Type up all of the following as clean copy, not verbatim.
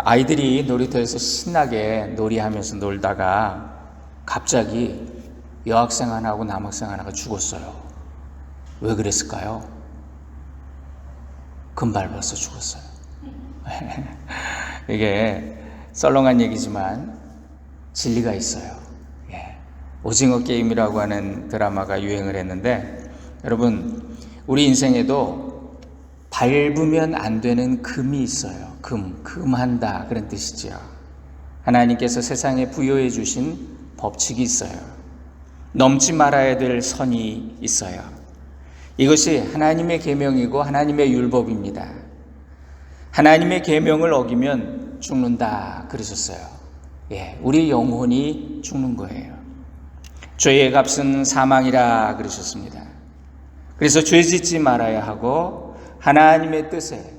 아이들이 놀이터에서 신나게 놀이하면서 놀다가 갑자기 여학생 하나하고 남학생 하나가 죽었어요. 왜 그랬을까요? 금 밟아서 죽었어요. 이게 썰렁한 얘기지만 진리가 있어요. 오징어 게임이라고 하는 드라마가 유행을 했는데, 여러분, 우리 인생에도 밟으면 안 되는 금이 있어요. 금한다, 그런 뜻이죠. 하나님께서 세상에 부여해 주신 법칙이 있어요. 넘지 말아야 될 선이 있어요. 이것이 하나님의 계명이고 하나님의 율법입니다. 하나님의 계명을 어기면 죽는다 그러셨어요. 우리 영혼이 죽는 거예요. 죄의 값은 사망이라 그러셨습니다. 그래서 죄 짓지 말아야 하고 하나님의 뜻에,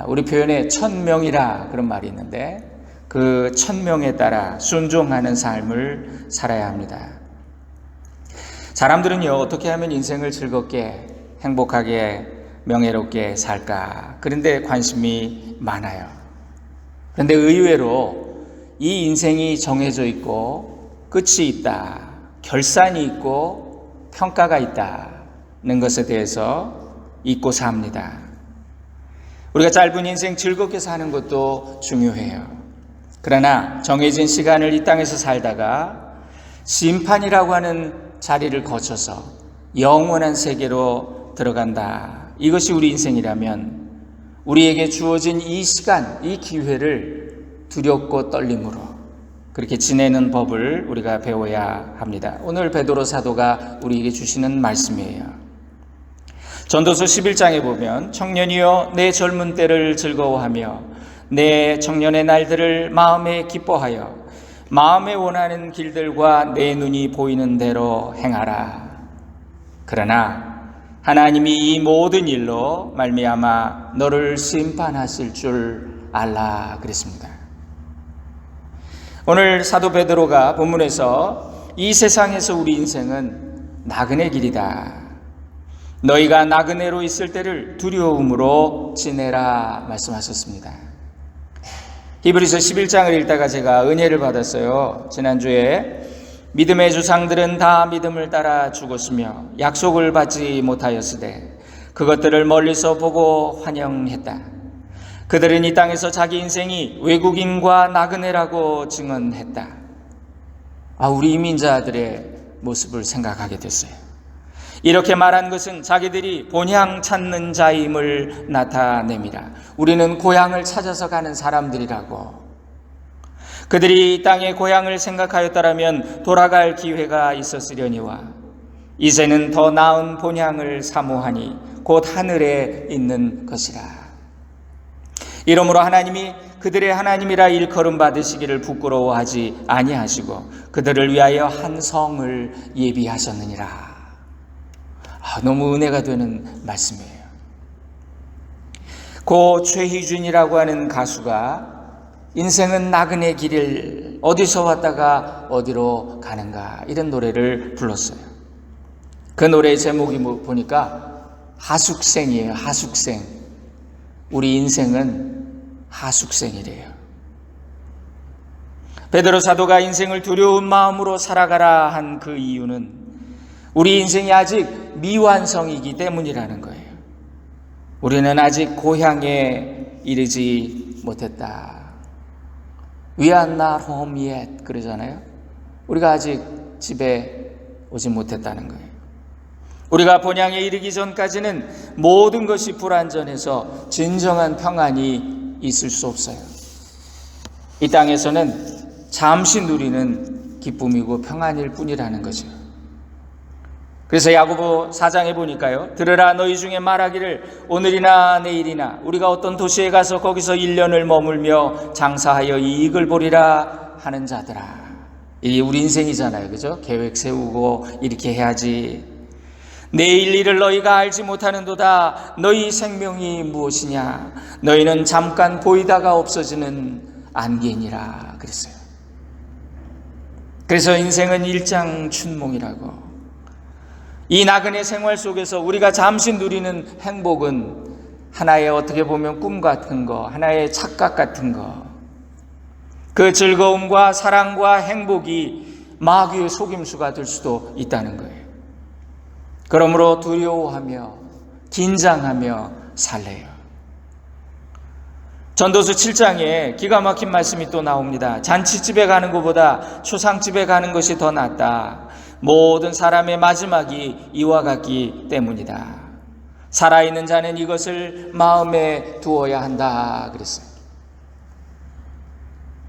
우리 표현에 천명이라 그런 말이 있는데, 그 천명에 따라 순종하는 삶을 살아야 합니다. 사람들은요, 어떻게 하면 인생을 즐겁게, 행복하게, 명예롭게 살까? 그런데 관심이 많아요. 그런데 의외로 이 인생이 정해져 있고 끝이 있다, 결산이 있고 평가가 있다는 것에 대해서 잊고 삽니다. 우리가 짧은 인생 즐겁게 사는 것도 중요해요. 그러나 정해진 시간을 이 땅에서 살다가 심판이라고 하는 자리를 거쳐서 영원한 세계로 들어간다. 이것이 우리 인생이라면 우리에게 주어진 이 시간, 이 기회를 두렵고 떨림으로 그렇게 지내는 법을 우리가 배워야 합니다. 오늘 베드로 사도가 우리에게 주시는 말씀이에요. 전도서 11장에 보면, 청년이여 내 젊은 때를 즐거워하며 내 청년의 날들을 마음에 기뻐하여 마음에 원하는 길들과 내 눈이 보이는 대로 행하라. 그러나 하나님이 이 모든 일로 말미암아 너를 심판하실 줄 알라 그랬습니다. 오늘 사도 베드로가 본문에서 이 세상에서 우리 인생은 나그네 길이다, 너희가 나그네로 있을 때를 두려움으로 지내라 말씀하셨습니다. 히브리서 11장을 읽다가 제가 은혜를 받았어요. 지난주에 믿음의 조상들은 다 믿음을 따라 죽었으며 약속을 받지 못하였으되 그것들을 멀리서 보고 환영했다. 그들은 이 땅에서 자기 인생이 외국인과 나그네라고 증언했다. 우리 이민자들의 모습을 생각하게 됐어요. 이렇게 말한 것은 자기들이 본향 찾는 자임을 나타냅니다. 우리는 고향을 찾아서 가는 사람들이라고. 그들이 이 땅의 고향을 생각하였다라면 돌아갈 기회가 있었으려니와 이제는 더 나은 본향을 사모하니 곧 하늘에 있는 것이라. 이러므로 하나님이 그들의 하나님이라 일컬음 받으시기를 부끄러워하지 아니하시고 그들을 위하여 한 성을 예비하셨느니라. 너무 은혜가 되는 말씀이에요. 고 최희준이라고 하는 가수가 인생은 나그네 길을 어디서 왔다가 어디로 가는가, 이런 노래를 불렀어요. 그 노래의 제목이 보니까 하숙생이에요. 하숙생. 우리 인생은 하숙생이래요. 베드로 사도가 인생을 두려운 마음으로 살아가라 한 그 이유는 우리 인생이 아직 미완성이기 때문이라는 거예요. 우리는 아직 고향에 이르지 못했다. We are not home yet 그러잖아요. 우리가 아직 집에 오지 못했다는 거예요. 우리가 본향에 이르기 전까지는 모든 것이 불완전해서 진정한 평안이 있을 수 없어요. 이 땅에서는 잠시 누리는 기쁨이고 평안일 뿐이라는 거죠. 그래서 야고보 4장에 보니까요, 들으라 너희 중에 말하기를 오늘이나 내일이나 우리가 어떤 도시에 가서 거기서 1년을 머물며 장사하여 이익을 보리라 하는 자들아. 이게 우리 인생이잖아요, 그죠? 계획 세우고 이렇게 해야지. 내일 일을 너희가 알지 못하는도다. 너희 생명이 무엇이냐? 너희는 잠깐 보이다가 없어지는 안개니라 그랬어요. 그래서 인생은 일장춘몽이라고. 이 나그네 생활 속에서 우리가 잠시 누리는 행복은 하나의 어떻게 보면 꿈 같은 거, 하나의 착각 같은 거, 그 즐거움과 사랑과 행복이 마귀의 속임수가 될 수도 있다는 거예요. 그러므로 두려워하며 긴장하며 살래요. 전도서 7장에 기가 막힌 말씀이 또 나옵니다. 잔치집에 가는 것보다 초상집에 가는 것이 더 낫다. 모든 사람의 마지막이 이와 같기 때문이다. 살아있는 자는 이것을 마음에 두어야 한다 그랬어요.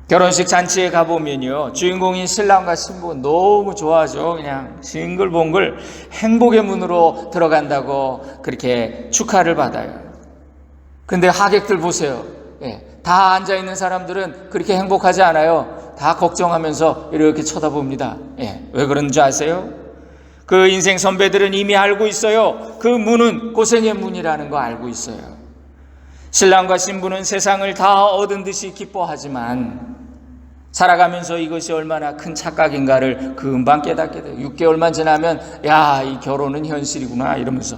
결혼식 잔치에 가보면요, 주인공인 신랑과 신부 너무 좋아하죠. 그냥 싱글벙글 행복의 문으로 들어간다고 그렇게 축하를 받아요. 근데 하객들 보세요. 다 앉아있는 사람들은 그렇게 행복하지 않아요. 다 걱정하면서 이렇게 쳐다봅니다. 왜 그런지 아세요? 그 인생 선배들은 이미 알고 있어요. 그 문은 고생의 문이라는 거 알고 있어요. 신랑과 신부는 세상을 다 얻은 듯이 기뻐하지만 살아가면서 이것이 얼마나 큰 착각인가를 금방 깨닫게 돼요. 6개월만 지나면 야, 이 결혼은 현실이구나 이러면서.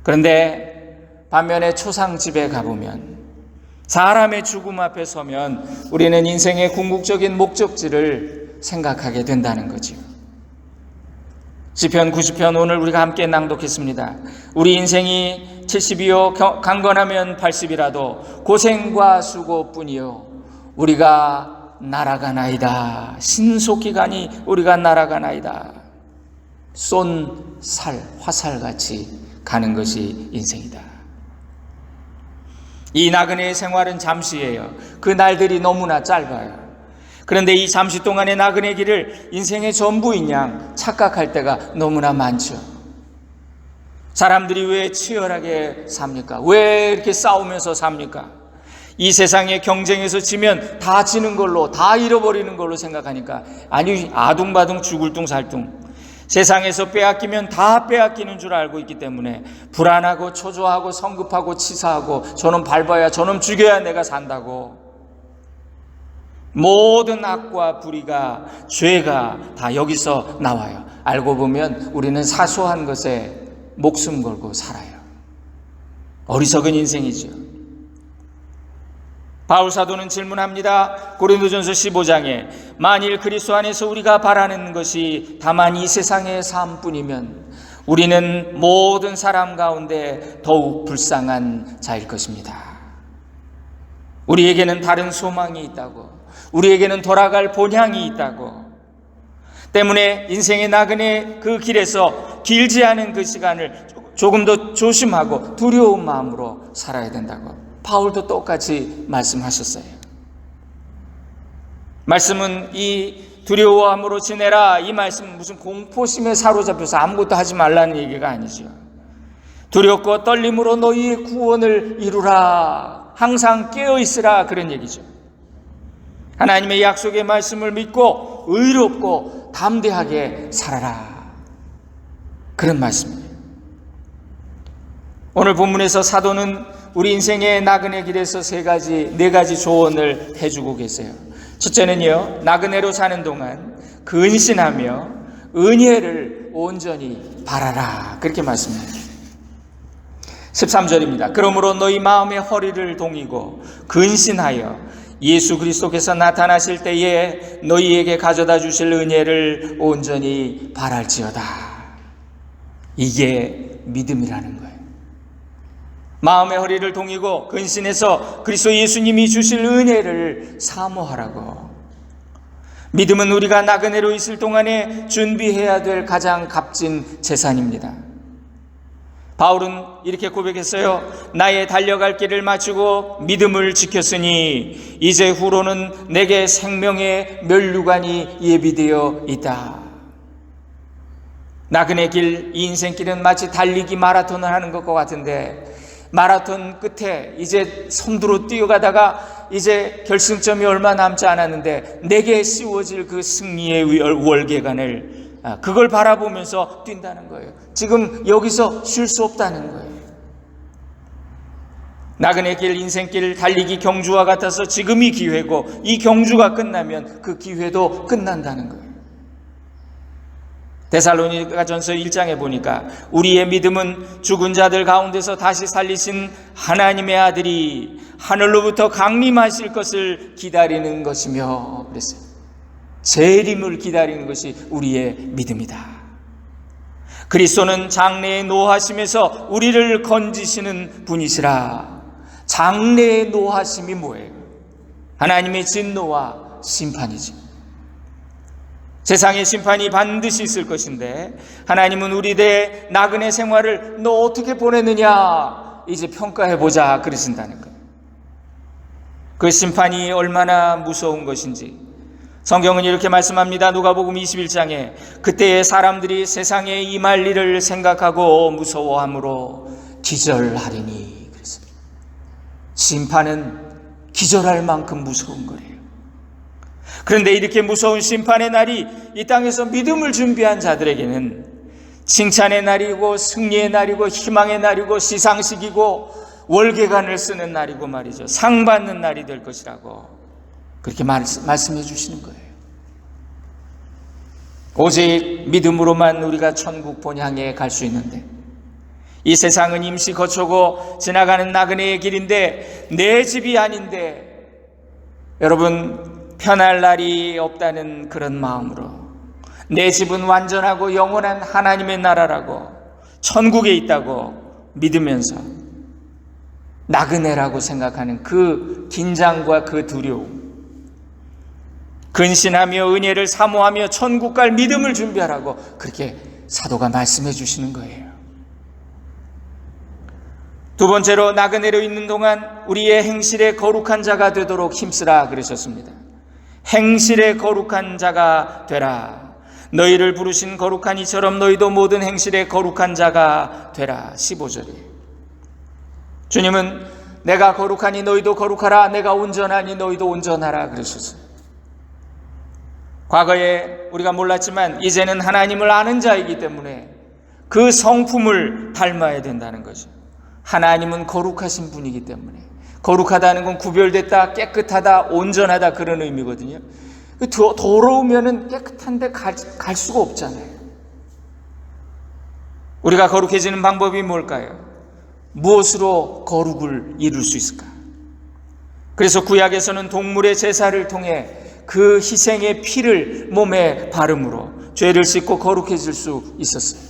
그런데 반면에 초상집에 가보면, 사람의 죽음 앞에 서면 우리는 인생의 궁극적인 목적지를 생각하게 된다는 거죠. 시편 90편 오늘 우리가 함께 낭독했습니다. 우리 인생이 70이요 강건하면 80이라도 고생과 수고뿐이요 우리가 날아가나이다. 신속히 가니 우리가 날아가나이다. 쏜 살, 화살같이 가는 것이 인생이다. 이 나그네의 생활은 잠시예요. 그 날들이 너무나 짧아요. 그런데 이 잠시 동안의 나그네 길을 인생의 전부인 양 착각할 때가 너무나 많죠. 사람들이 왜 치열하게 삽니까? 왜 이렇게 싸우면서 삽니까? 이 세상의 경쟁에서 지면 다 지는 걸로, 다 잃어버리는 걸로 생각하니까, 아니, 아둥바둥 죽을 둥 살둥 세상에서 빼앗기면 다 빼앗기는 줄 알고 있기 때문에 불안하고 초조하고 성급하고 치사하고 저놈 밟아야, 저놈 죽여야 내가 산다고. 모든 악과 불의가, 죄가 다 여기서 나와요. 알고 보면 우리는 사소한 것에 목숨 걸고 살아요. 어리석은 인생이죠. 바울 사도는 질문합니다. 고린도전서 15장에 만일 그리스도 안에서 우리가 바라는 것이 다만 이 세상의 삶뿐이면 우리는 모든 사람 가운데 더욱 불쌍한 자일 것입니다. 우리에게는 다른 소망이 있다고, 우리에게는 돌아갈 본향이 있다고, 때문에 인생의 나그네 그 길에서 길지 않은 그 시간을 조금 더 조심하고 두려운 마음으로 살아야 된다고 바울도 똑같이 말씀하셨어요. 말씀은 이 두려워함으로 지내라, 이 말씀은 무슨 공포심에 사로잡혀서 아무것도 하지 말라는 얘기가 아니죠. 두렵고 떨림으로 너희의 구원을 이루라, 항상 깨어있으라, 그런 얘기죠. 하나님의 약속의 말씀을 믿고 의롭고 담대하게 살아라, 그런 말씀이에요. 오늘 본문에서 사도는 우리 인생의 나그네 길에서 네 가지 조언을 해주고 계세요. 첫째는요, 나그네로 사는 동안 근신하며 은혜를 온전히 바라라, 그렇게 말씀해요. 13절입니다. 그러므로 너희 마음의 허리를 동이고 근신하여 예수 그리스도께서 나타나실 때에 너희에게 가져다 주실 은혜를 온전히 바랄지어다. 이게 믿음이라는 거예요. 마음의 허리를 동이고 근신해서 그리스도 예수님이 주실 은혜를 사모하라고. 믿음은 우리가 나그네로 있을 동안에 준비해야 될 가장 값진 재산입니다. 바울은 이렇게 고백했어요. 나의 달려갈 길을 마치고 믿음을 지켰으니 이제 후로는 내게 생명의 면류관이 예비되어 있다. 나그네 길, 이 인생길은 마치 달리기 마라톤을 하는 것과 같은데, 마라톤 끝에 이제 선두로 뛰어가다가 이제 결승점이 얼마 남지 않았는데 내게 씌워질 그 승리의 월계관을, 그걸 바라보면서 뛴다는 거예요. 지금 여기서 쉴 수 없다는 거예요. 나그네 길, 인생길 달리기 경주와 같아서 지금이 기회고 이 경주가 끝나면 그 기회도 끝난다는 거예요. 데살로니가전서 1장에 보니까 우리의 믿음은 죽은 자들 가운데서 다시 살리신 하나님의 아들이 하늘로부터 강림하실 것을 기다리는 것이며 그랬어요. 재림을 기다리는 것이 우리의 믿음이다. 그리스도는 장래의 노하심에서 우리를 건지시는 분이시라. 장래의 노하심이 뭐예요? 하나님의 진노와 심판이죠. 세상의 심판이 반드시 있을 것인데 하나님은 우리의 나그네 생활을 너 어떻게 보냈느냐 이제 평가해보자 그러신다는 거예요. 그 심판이 얼마나 무서운 것인지 성경은 이렇게 말씀합니다. 누가복음 21장에 그때의 사람들이 세상에 임할 일을 생각하고 무서워함으로 기절하리니 그랬어요. 심판은 기절할 만큼 무서운 거예요. 그런데 이렇게 무서운 심판의 날이 이 땅에서 믿음을 준비한 자들에게는 칭찬의 날이고 승리의 날이고 희망의 날이고 시상식이고 월계관을 쓰는 날이고 말이죠. 상 받는 날이 될 것이라고 그렇게 말씀해 주시는 거예요. 오직 믿음으로만 우리가 천국 본향에 갈 수 있는데 이 세상은 임시 거처고 지나가는 나그네의 길인데 내 집이 아닌데 여러분 편할 날이 없다는 그런 마음으로 내 집은 완전하고 영원한 하나님의 나라라고 천국에 있다고 믿으면서 나그네라고 생각하는 그 긴장과 그 두려움, 근신하며 은혜를 사모하며 천국 갈 믿음을 준비하라고 그렇게 사도가 말씀해 주시는 거예요. 두 번째로 나그네로 있는 동안 우리의 행실에 거룩한 자가 되도록 힘쓰라 그러셨습니다. 행실에 거룩한 자가 되라. 너희를 부르신 거룩한 이처럼 너희도 모든 행실에 거룩한 자가 되라. 15절이에요. 주님은 내가 거룩하니 너희도 거룩하라. 내가 온전하니 너희도 온전하라 그러셨어요. 과거에 우리가 몰랐지만 이제는 하나님을 아는 자이기 때문에 그 성품을 닮아야 된다는 거죠. 하나님은 거룩하신 분이기 때문에 거룩하다는 건 구별됐다, 깨끗하다, 온전하다 그런 의미거든요. 더러우면은 깨끗한데 갈 수가 없잖아요. 우리가 거룩해지는 방법이 뭘까요? 무엇으로 거룩을 이룰 수 있을까? 그래서 구약에서는 동물의 제사를 통해 그 희생의 피를 몸에 바름으로 죄를 씻고 거룩해질 수 있었어요.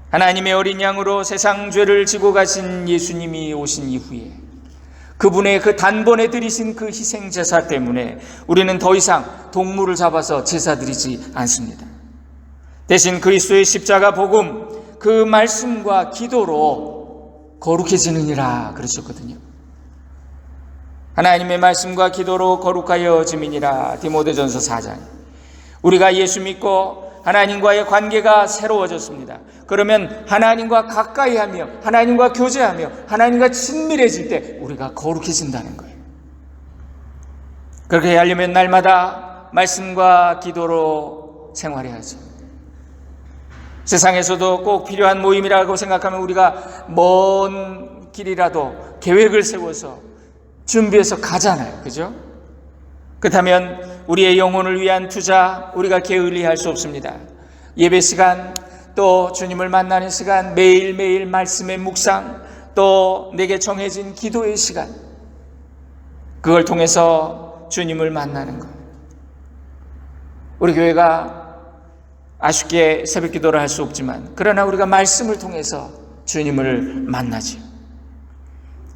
하나님의 어린 양으로 세상 죄를 지고 가신 예수님이 오신 이후에 그분의 그 단번에 드리신 그 희생 제사 때문에 우리는 더 이상 동물을 잡아서 제사 드리지 않습니다. 대신 그리스도의 십자가 복음 그 말씀과 기도로 거룩해지느니라 그러셨거든요. 하나님의 말씀과 기도로 거룩하여짐이니라. 디모데전서 4장. 우리가 예수 믿고 하나님과의 관계가 새로워졌습니다. 그러면 하나님과 가까이 하며 하나님과 교제하며 하나님과 친밀해질 때 우리가 거룩해진다는 거예요. 그렇게 하려면 날마다 말씀과 기도로 생활해야죠. 세상에서도 꼭 필요한 모임이라고 생각하면 우리가 먼 길이라도 계획을 세워서 준비해서 가잖아요. 그죠? 그렇다면 우리의 영혼을 위한 투자 우리가 게을리할 수 없습니다. 예배 시간, 또 주님을 만나는 시간, 매일매일 말씀의 묵상, 또 내게 정해진 기도의 시간, 그걸 통해서 주님을 만나는 것. 우리 교회가 아쉽게 새벽 기도를 할 수 없지만 그러나 우리가 말씀을 통해서 주님을 만나죠.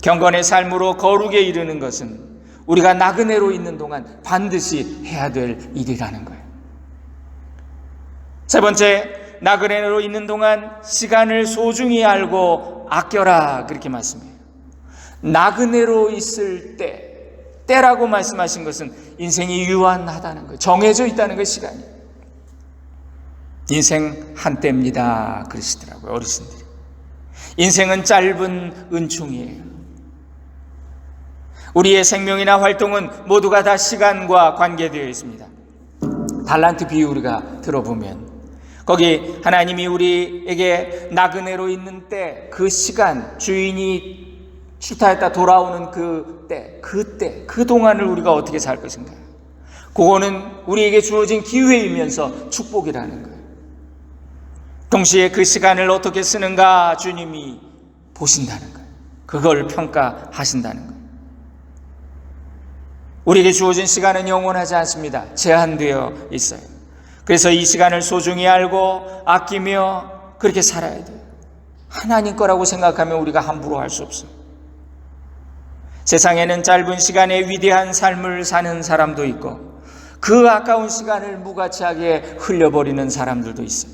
경건의 삶으로 거룩에 이르는 것은 우리가 나그네로 있는 동안 반드시 해야 될 일이라는 거예요. 세 번째, 나그네로 있는 동안 시간을 소중히 알고 아껴라 그렇게 말씀해요. 나그네로 있을 때라고 말씀하신 것은 인생이 유한하다는 거예요. 정해져 있다는 거예요. 시간이. 인생 한때입니다 그러시더라고요. 어르신들이. 인생은 짧은 은총이에요. 우리의 생명이나 활동은 모두가 다 시간과 관계되어 있습니다. 달란트 비유 우리가 들어보면 거기 하나님이 우리에게 나그네로 있는 때, 그 시간, 주인이 출타했다 돌아오는 그때, 그 동안을 우리가 어떻게 살 것인가? 그거는 우리에게 주어진 기회이면서 축복이라는 거예요. 동시에 그 시간을 어떻게 쓰는가 주님이 보신다는 거예요. 그걸 평가하신다는 거예요. 우리에게 주어진 시간은 영원하지 않습니다. 제한되어 있어요. 그래서 이 시간을 소중히 알고 아끼며 그렇게 살아야 돼요. 하나님 거라고 생각하면 우리가 함부로 할 수 없어요. 세상에는 짧은 시간에 위대한 삶을 사는 사람도 있고 그 아까운 시간을 무가치하게 흘려버리는 사람들도 있어요.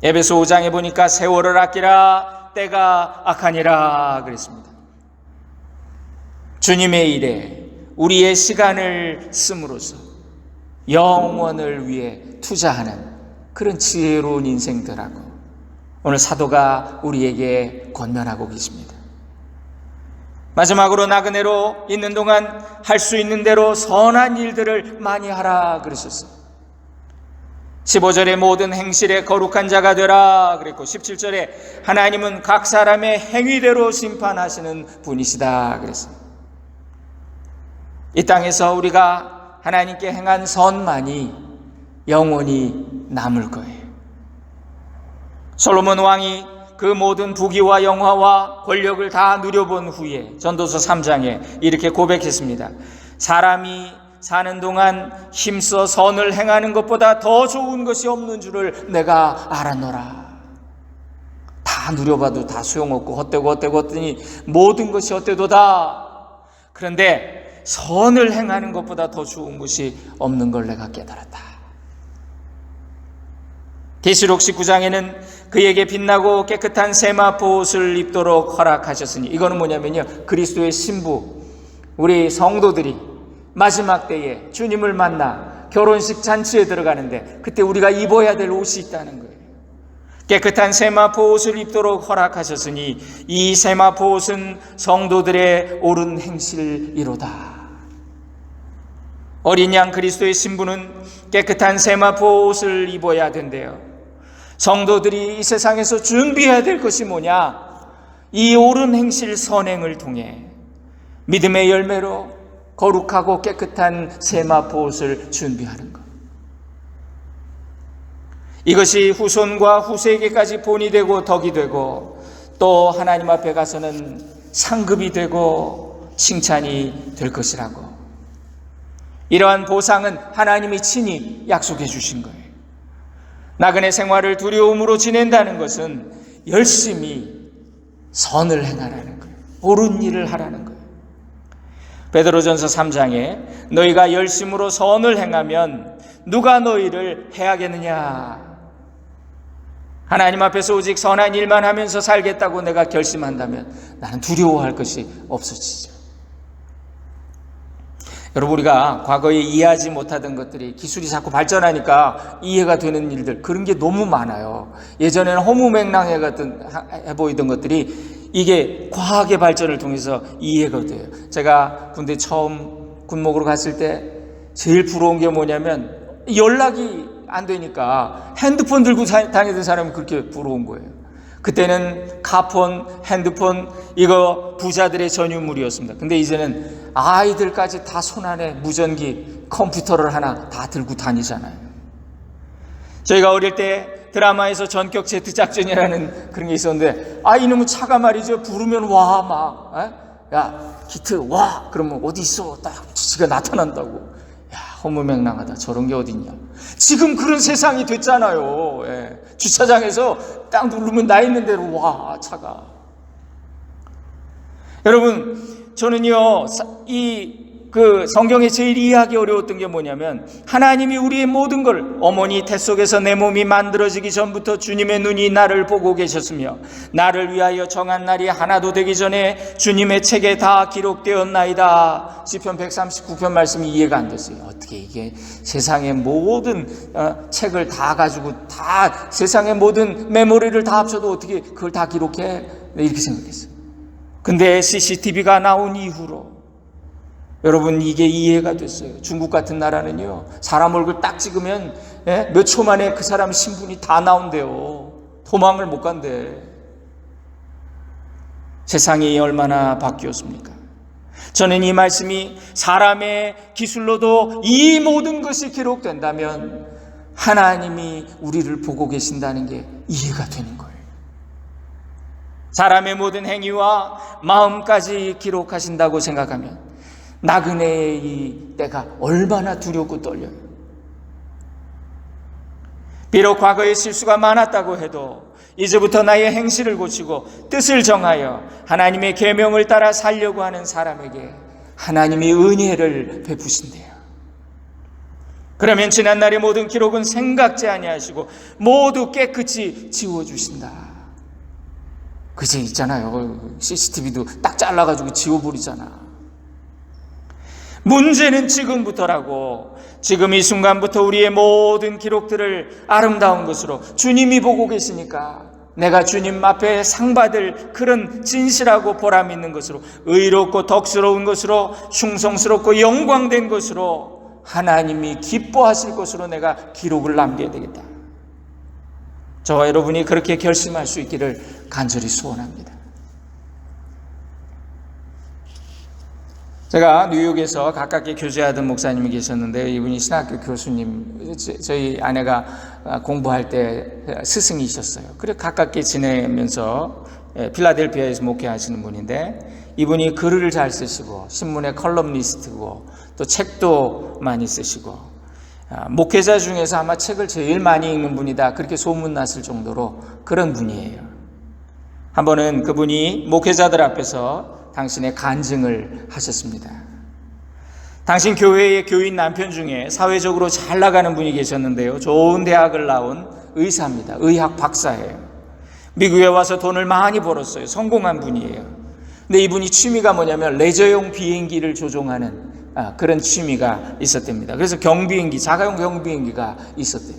에베소 5장에 보니까 세월을 아끼라 때가 악하니라 그랬습니다. 주님의 일에 우리의 시간을 씀으로써 영원을 위해 투자하는 그런 지혜로운 인생들하고 오늘 사도가 우리에게 권면하고 계십니다. 마지막으로 나그네로 있는 동안 할 수 있는 대로 선한 일들을 많이 하라 그러셨어요. 15절에 모든 행실에 거룩한 자가 되라 그랬고 17절에 하나님은 각 사람의 행위대로 심판하시는 분이시다 그랬어요. 이 땅에서 우리가 하나님께 행한 선만이 영원히 남을 거예요. 솔로몬 왕이 그 모든 부귀와 영화와 권력을 다 누려본 후에 전도서 3장에 이렇게 고백했습니다. 사람이 사는 동안 힘써 선을 행하는 것보다 더 좋은 것이 없는 줄을 내가 알았노라. 다 누려봐도 다 소용없고 헛되고 했더니 모든 것이 헛되도다. 그런데 선을 행하는 것보다 더 좋은 것이 없는 걸 내가 깨달았다. 계시록 19장에는 그에게 빛나고 깨끗한 세마포 옷을 입도록 허락하셨으니 이거는 뭐냐면요, 그리스도의 신부 우리 성도들이 마지막 때에 주님을 만나 결혼식 잔치에 들어가는데 그때 우리가 입어야 될 옷이 있다는 거예요. 깨끗한 세마포 옷을 입도록 허락하셨으니 이 세마포 옷은 성도들의 옳은 행실이로다. 어린 양 그리스도의 신부는 깨끗한 세마포 옷을 입어야 된대요. 성도들이 이 세상에서 준비해야 될 것이 뭐냐? 이 옳은 행실 선행을 통해 믿음의 열매로 거룩하고 깨끗한 세마포 옷을 준비하는 것. 이것이 후손과 후세에게까지 본이 되고 덕이 되고 또 하나님 앞에 가서는 상급이 되고 칭찬이 될 것이라고. 이러한 보상은 하나님이 친히 약속해 주신 거예요. 나그네 생활을 두려움으로 지낸다는 것은 열심히 선을 행하라는 거예요. 옳은 일을 하라는 거예요. 베드로전서 3장에 너희가 열심으로 선을 행하면 누가 너희를 해하겠느냐. 하나님 앞에서 오직 선한 일만 하면서 살겠다고 내가 결심한다면 나는 두려워할 것이 없어지죠. 여러분, 우리가 과거에 이해하지 못하던 것들이 기술이 자꾸 발전하니까 이해가 되는 일들, 그런 게 너무 많아요. 예전에는 허무맹랑해 보이던 것들이 이게 과학의 발전을 통해서 이해가 돼요. 제가 군대 처음 군목으로 갔을 때 제일 부러운 게 뭐냐면 연락이 안 되니까 핸드폰 들고 다니던 사람이 그렇게 부러운 거예요. 그때는 카폰, 핸드폰 이거 부자들의 전유물이었습니다. 근데 이제는 아이들까지 다 손안에 무전기, 컴퓨터를 하나 다 들고 다니잖아요. 저희가 어릴 때 드라마에서 전격 제트 작전이라는 그런 게 있었는데 이놈의 차가 말이죠, 부르면 와 막 야 기트 와 그러면 어디 있어 딱 지가 나타난다고. 야, 허무맹랑하다. 저런 게 어딨냐. 지금 그런 세상이 됐잖아요. 예. 주차장에서 딱 누르면 나 있는 대로 와 차가. 여러분, 저는요 성경에 제일 이해하기 어려웠던 게 뭐냐면 하나님이 우리의 모든 걸 어머니 태속에서 내 몸이 만들어지기 전부터 주님의 눈이 나를 보고 계셨으며 나를 위하여 정한 날이 하나도 되기 전에 주님의 책에 다 기록되었나이다. 시편 139편 말씀이 이해가 안 됐어요. 어떻게 이게 세상의 모든 책을 다 가지고 다 세상의 모든 메모리를 다 합쳐도 어떻게 그걸 다 기록해? 네, 이렇게 생각했어요. 근데 CCTV가 나온 이후로 여러분 이게 이해가 됐어요. 중국 같은 나라는요, 사람 얼굴 딱 찍으면 몇 초 만에 그 사람 신분이 다 나온대요. 도망을 못 간대. 세상이 얼마나 바뀌었습니까? 저는 이 말씀이 사람의 기술로도 이 모든 것이 기록된다면 하나님이 우리를 보고 계신다는 게 이해가 되는 거예요. 사람의 모든 행위와 마음까지 기록하신다고 생각하면 나그네의 이 때가 얼마나 두렵고 떨려요. 비록 과거에 실수가 많았다고 해도 이제부터 나의 행실을 고치고 뜻을 정하여 하나님의 계명을 따라 살려고 하는 사람에게 하나님이 은혜를 베푸신대요. 그러면 지난날의 모든 기록은 생각지 아니하시고 모두 깨끗이 지워주신다. 그제 있잖아요. CCTV도 딱 잘라가지고 지워버리잖아. 문제는 지금부터라고. 지금 이 순간부터 우리의 모든 기록들을 아름다운 것으로 주님이 보고 계시니까 내가 주님 앞에 상 받을 그런 진실하고 보람 있는 것으로, 의롭고 덕스러운 것으로, 충성스럽고 영광된 것으로, 하나님이 기뻐하실 것으로 내가 기록을 남겨야 되겠다. 저와 여러분이 그렇게 결심할 수 있기를 간절히 소원합니다. 제가 뉴욕에서 가깝게 교제하던 목사님이 계셨는데, 이분이 신학교 교수님, 저희 아내가 공부할 때 스승이셨어요. 그래 가깝게 지내면서 필라델피아에서 목회하시는 분인데, 이분이 글을 잘 쓰시고 신문의 컬럼니스트고 또 책도 많이 쓰시고 목회자 중에서 아마 책을 제일 많이 읽는 분이다, 그렇게 소문났을 정도로 그런 분이에요. 한 번은 그분이 목회자들 앞에서 당신의 간증을 하셨습니다. 당신 교회의 교인 남편 중에 사회적으로 잘 나가는 분이 계셨는데요, 좋은 대학을 나온 의사입니다. 의학 박사예요. 미국에 와서 돈을 많이 벌었어요. 성공한 분이에요. 근데 이분이 취미가 뭐냐면 레저용 비행기를 조종하는 그런 취미가 있었답니다. 그래서 경비행기, 자가용 경비행기가 있었대요.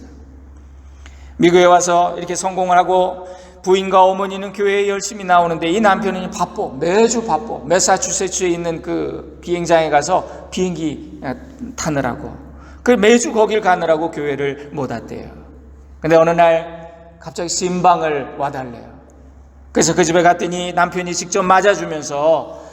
미국에 와서 이렇게 성공을 하고 부인과 어머니는 교회에 열심히 나오는데 이 남편은 바빠. 매주 바빠. 매사추세츠에 있는 그 비행장에 가서 비행기 타느라고. 그 매주 거길 가느라고 교회를 못 왔대요. 근데 어느 날 갑자기 신방을 와달래요. 그래서 그 집에 갔더니 남편이 직접 맞아주면서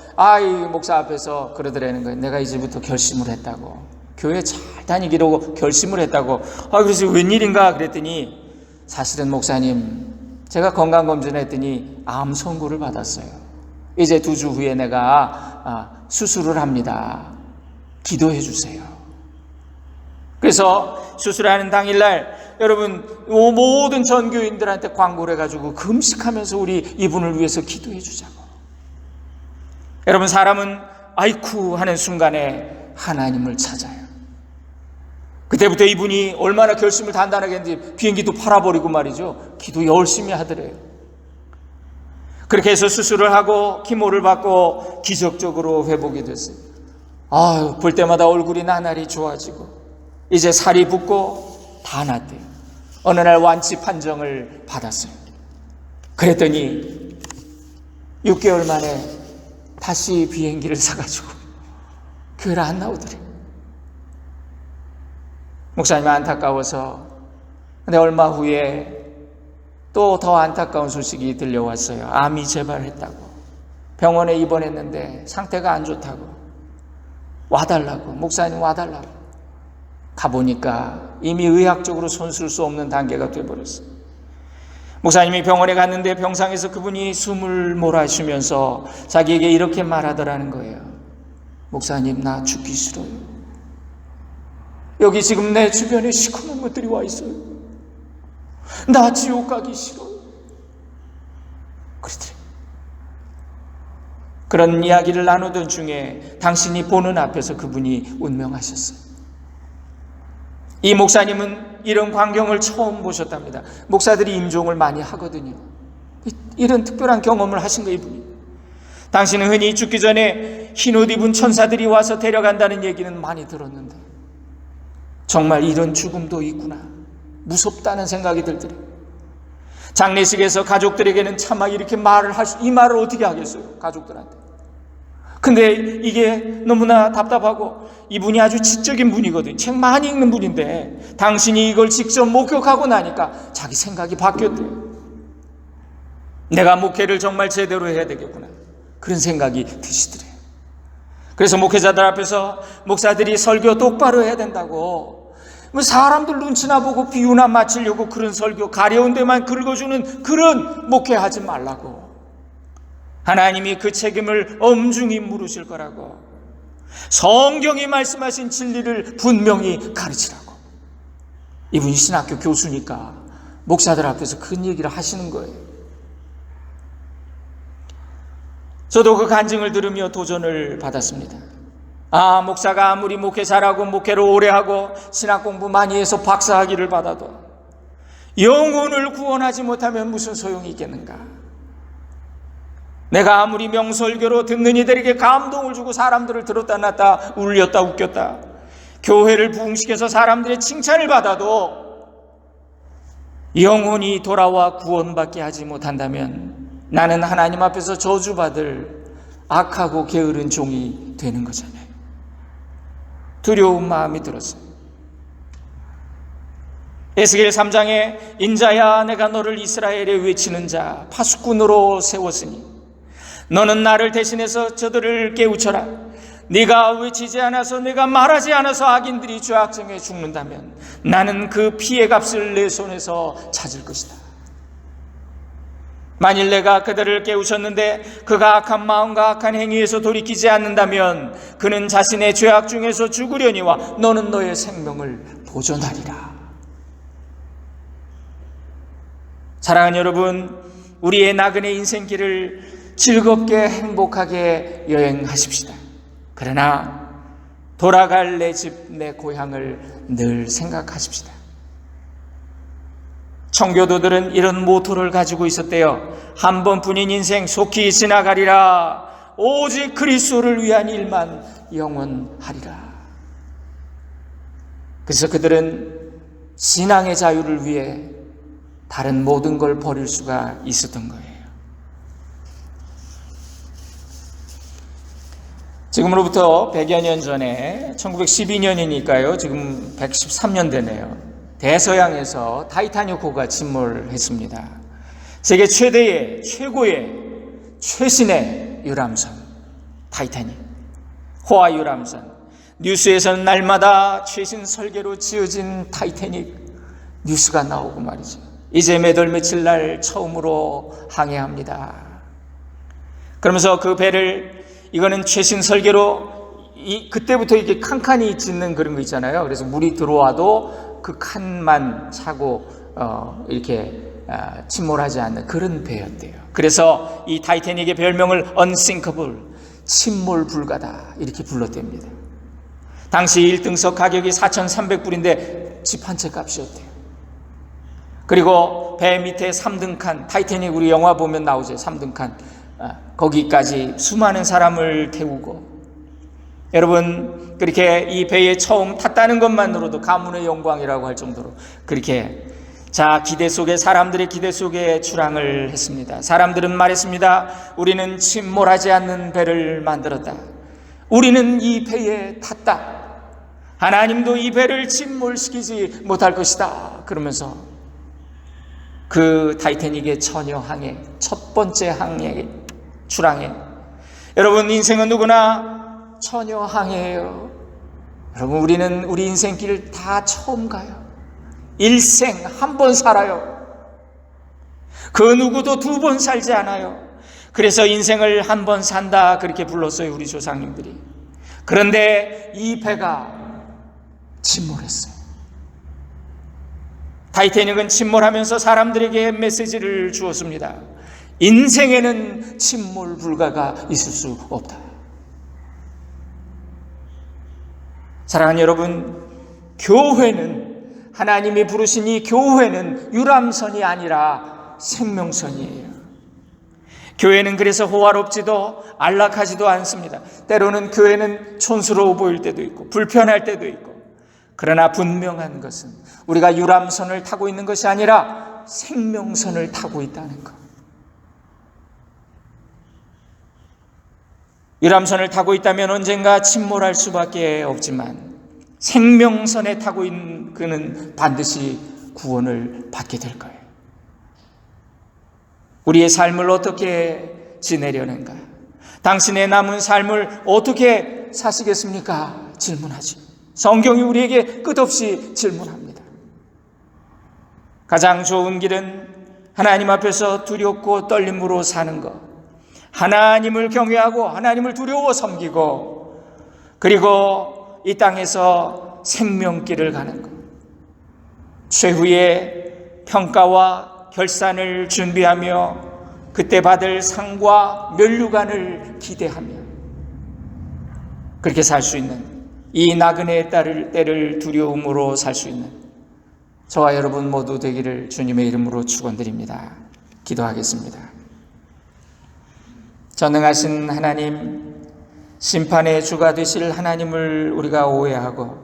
이 목사 앞에서 그러더라는 거예요. 내가 이제부터 결심을 했다고. 교회 잘 다니기로 결심을 했다고. 그래서 웬일인가 그랬더니, 사실은 목사님, 제가 건강검진을 했더니 암 선고를 받았어요. 이제 2주 후에 내가 수술을 합니다. 기도해 주세요. 그래서 수술하는 당일날 여러분 모든 전교인들한테 광고를 해가지고 금식하면서 우리 이분을 위해서 기도해 주자고. 여러분, 사람은 아이쿠 하는 순간에 하나님을 찾아요. 그때부터 이분이 얼마나 결심을 단단하게 했는지 비행기도 팔아버리고 말이죠, 기도 열심히 하더래요. 그렇게 해서 수술을 하고 키모를 받고 기적적으로 회복이 됐어요. 볼 때마다 얼굴이 나날이 좋아지고 이제 살이 붓고 다 낫대요. 어느 날 완치 판정을 받았어요. 그랬더니 6개월 만에 다시 비행기를 사가지고 교회를 안 나오더래요. 목사님 안타까워서. 근데 얼마 후에 또 더 안타까운 소식이 들려왔어요. 암이 재발했다고. 병원에 입원했는데 상태가 안 좋다고. 와달라고. 목사님 와달라고. 가보니까 이미 의학적으로 손쓸 수 없는 단계가 돼버렸어요. 목사님이 병원에 갔는데 병상에서 그분이 숨을 몰아쉬면서 자기에게 이렇게 말하더라는 거예요. 목사님, 나 죽기 싫어요. 여기 지금 내 주변에 시커먼 것들이 와 있어요. 나 지옥 가기 싫어요. 그러더래요. 그런 이야기를 나누던 중에 당신이 보는 앞에서 그분이 운명하셨어요. 이 목사님은 이런 광경을 처음 보셨답니다. 목사들이 임종을 많이 하거든요. 이런 특별한 경험을 하신 거예요, 이분이. 당신은 흔히 죽기 전에 흰옷 입은 천사들이 와서 데려간다는 얘기는 많이 들었는데 정말 이런 죽음도 있구나. 무섭다는 생각이 들더래요. 장례식에서 가족들에게는 차마 이렇게 말을 이 말을 어떻게 하겠어요, 가족들한테. 근데 이게 너무나 답답하고, 이분이 아주 지적인 분이거든요. 책 많이 읽는 분인데 당신이 이걸 직접 목격하고 나니까 자기 생각이 바뀌었대요. 내가 목회를 정말 제대로 해야 되겠구나, 그런 생각이 드시더래요. 그래서 목회자들 앞에서 목사들이 설교 똑바로 해야 된다고, 뭐 사람들 눈치나 보고 비유나 맞추려고 그런 설교, 가려운 데만 긁어주는 그런 목회하지 말라고. 하나님이 그 책임을 엄중히 물으실 거라고. 성경이 말씀하신 진리를 분명히 가르치라고. 이분이 신학교 교수니까 목사들 앞에서 큰 얘기를 하시는 거예요. 저도 그 간증을 들으며 도전을 받았습니다. 목사가 아무리 목회 잘하고 목회를 오래 하고 신학 공부 많이 해서 박사학위를 받아도 영혼을 구원하지 못하면 무슨 소용이 있겠는가? 내가 아무리 명설교로 듣는 이들에게 감동을 주고 사람들을 들었다 놨다 울렸다 웃겼다 교회를 부흥시켜서 사람들의 칭찬을 받아도 영혼이 돌아와 구원받게 하지 못한다면 나는 하나님 앞에서 저주받을 악하고 게으른 종이 되는 거잖아요. 두려운 마음이 들었어요. 에스겔 3장에 인자야 내가 너를 이스라엘에 외치는 자 파수꾼으로 세웠으니 너는 나를 대신해서 저들을 깨우쳐라. 네가 외치지 않아서 내가 말하지 않아서 악인들이 죄악정에 죽는다면 나는 그 피의 값을 내 손에서 찾을 것이다. 만일 내가 그들을 깨우쳤는데 그가 악한 마음과 악한 행위에서 돌이키지 않는다면 그는 자신의 죄악 중에서 죽으려니와 너는 너의 생명을 보존하리라. 사랑하는 여러분, 우리의 나그네 인생길을 즐겁게 행복하게 여행하십시다. 그러나 돌아갈 내 집, 내 고향을 늘 생각하십시다. 청교도들은 이런 모토를 가지고 있었대요. 한 번뿐인 인생 속히 지나가리라. 오직 그리스도를 위한 일만 영원하리라. 그래서 그들은 신앙의 자유를 위해 다른 모든 걸 버릴 수가 있었던 거예요. 지금으로부터 100여 년 전에 1912년이니까요. 지금 113년 되네요. 대서양에서 타이타닉호가 침몰했습니다. 세계 최대의 최고의 최신의 유람선 타이타닉 호화 유람선. 뉴스에서는 날마다 최신 설계로 지어진 타이타닉 뉴스가 나오고 말이죠. 이제 몇 월 며칠 날 처음으로 항해합니다. 그러면서 그 배를 이거는 최신 설계로 그때부터 이렇게 칸칸이 짓는 그런 거 있잖아요. 그래서 물이 들어와도 그 칸만 차고 이렇게 침몰하지 않는 그런 배였대요. 그래서 이 타이타닉의 별명을 unsinkable, 침몰 불가다 이렇게 불렀답니다. 당시 1등석 가격이 4,300불인데 집 한 채 값이었대요. 그리고 배 밑에 3등 칸, 타이타닉 우리 영화 보면 나오죠. 3등 칸. 거기까지 수많은 사람을 태우고, 여러분 그렇게 이 배에 처음 탔다는 것만으로도 가문의 영광이라고 할 정도로 그렇게 기대 속에 사람들의 기대 속에 출항을 했습니다. 사람들은 말했습니다. 우리는 침몰하지 않는 배를 만들었다. 우리는 이 배에 탔다. 하나님도 이 배를 침몰시키지 못할 것이다. 그러면서 그 타이타닉의 처녀 항해, 첫 번째 항해, 출항해. 여러분 인생은 누구나 처녀 항해예요. 여러분 우리는 우리 인생길 다 처음 가요. 일생 한 번 살아요. 그 누구도 두 번 살지 않아요. 그래서 인생을 한 번 산다 그렇게 불렀어요 우리 조상님들이. 그런데 이 배가 침몰했어요. 타이타닉은 침몰하면서 사람들에게 메시지를 주었습니다. 인생에는 침몰 불가가 있을 수 없다. 사랑하는 여러분, 교회는 하나님이 부르신 이 교회는 유람선이 아니라 생명선이에요. 교회는 그래서 호화롭지도 안락하지도 않습니다. 때로는 교회는 촌스러워 보일 때도 있고 불편할 때도 있고, 그러나 분명한 것은 우리가 유람선을 타고 있는 것이 아니라 생명선을 타고 있다는 것. 유람선을 타고 있다면 언젠가 침몰할 수밖에 없지만 생명선에 타고 있는 그는 반드시 구원을 받게 될 거예요. 우리의 삶을 어떻게 지내려는가? 당신의 남은 삶을 어떻게 사시겠습니까? 질문하죠. 성경이 우리에게 끝없이 질문합니다. 가장 좋은 길은 하나님 앞에서 두렵고 떨림으로 사는 것, 하나님을 경외하고 하나님을 두려워 섬기고, 그리고 이 땅에서 생명길을 가는 것, 최후의 평가와 결산을 준비하며 그때 받을 상과 면류관을 기대하며 그렇게 살 수 있는, 이 나그네의 때를 두려움으로 살 수 있는 저와 여러분 모두 되기를 주님의 이름으로 축원드립니다. 기도하겠습니다. 전능하신 하나님, 심판의 주가 되실 하나님을 우리가 오해하고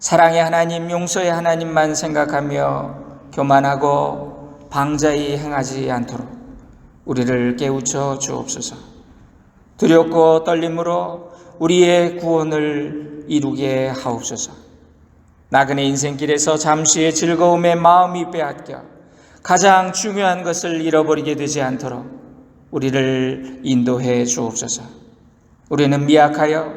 사랑의 하나님, 용서의 하나님만 생각하며 교만하고 방자히 행하지 않도록 우리를 깨우쳐 주옵소서. 두렵고 떨림으로 우리의 구원을 이루게 하옵소서. 나그네 인생길에서 잠시의 즐거움에 마음이 빼앗겨 가장 중요한 것을 잃어버리게 되지 않도록 우리를 인도해 주옵소서. 우리는 미약하여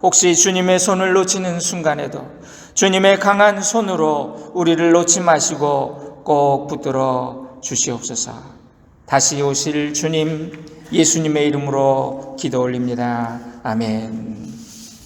혹시 주님의 손을 놓치는 순간에도 주님의 강한 손으로 우리를 놓지 마시고 꼭 붙들어 주시옵소서. 다시 오실 주님 예수님의 이름으로 기도 올립니다. 아멘.